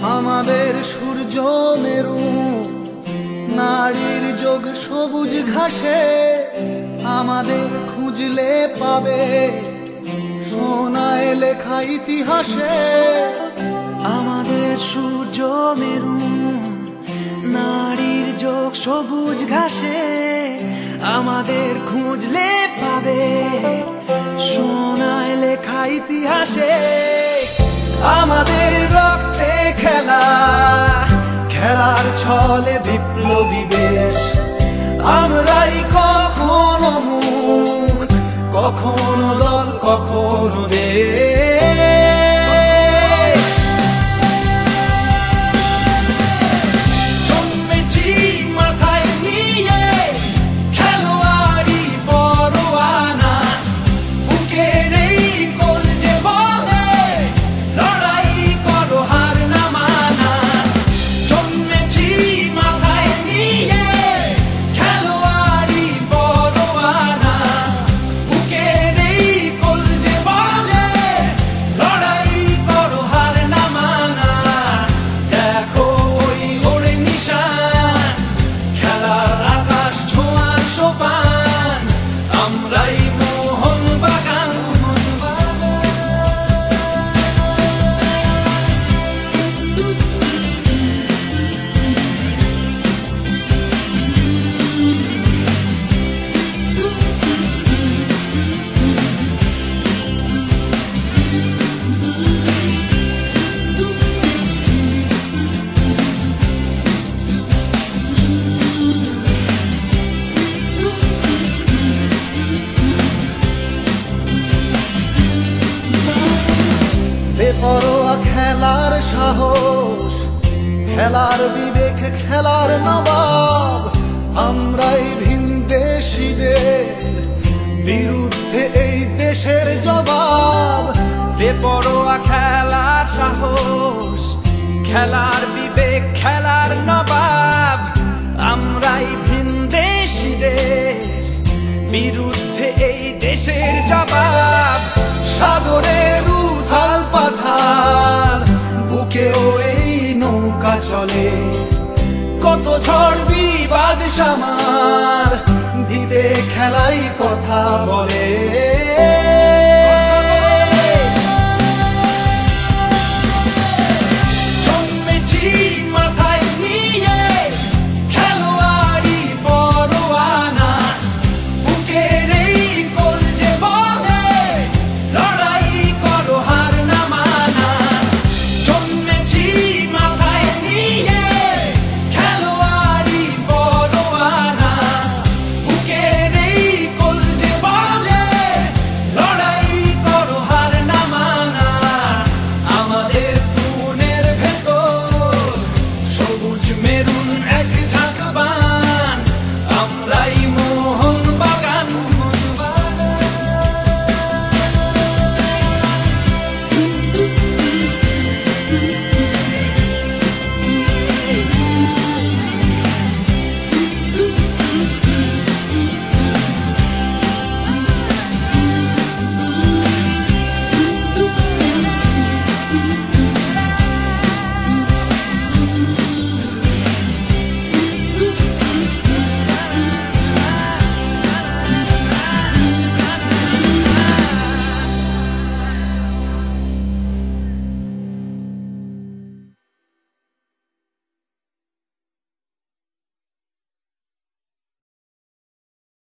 আমাদের সূর্য মেরু নারীর যোগ সবুজ ঘাসে আমাদের খুঁজলে পাবে সোনায় লেখা ইতিহাসে। আমাদের সূর্য মেরু নারীর যোগ সবুজ ঘাসে আমাদের খুঁজলে পাবে সোনায় লেখা ইতিহাসে। আমাদের রক্তে খেলা খেলার ছলে বিপ্লবী বেশ আমরাই কখনো মুখ কখনো দল কখনো দেশ। জন্মেছি মাথায় নিয়ে খেলোয়াড়ি পরোয়ানা বুকে নেই কলজে বলে লড়াই করো হার না মানা। জন্মেছি মাথায় নিয়ে খেলোয়াড়ি পরোয়ানা বুকে নেই কলজে বলে লড়াই করো হার না মানা। দেখো ওই ওড়ে নিশান খেলার আকাশ ছোঁয়ার সোপান আমরাই মোহন বাগান। বেপরোয়া খেলার সাহস খেলার বিবেক খেলার নবাব আমরাই ভিনদেশীদের বিরুদ্ধে এই দেশের জবাব। বেপরোয়া খেলার সাহস খেলার বিবেক খেলার নবাব আমরাই ভিনদেশীদের বিরুদ্ধে এই দেশের জবাব। সাগরের উথাল পাথাল বুকেও এই নৌকা চলে কত ঝড় বিবাদ সামাল দিতে খেলাই কথা বলে।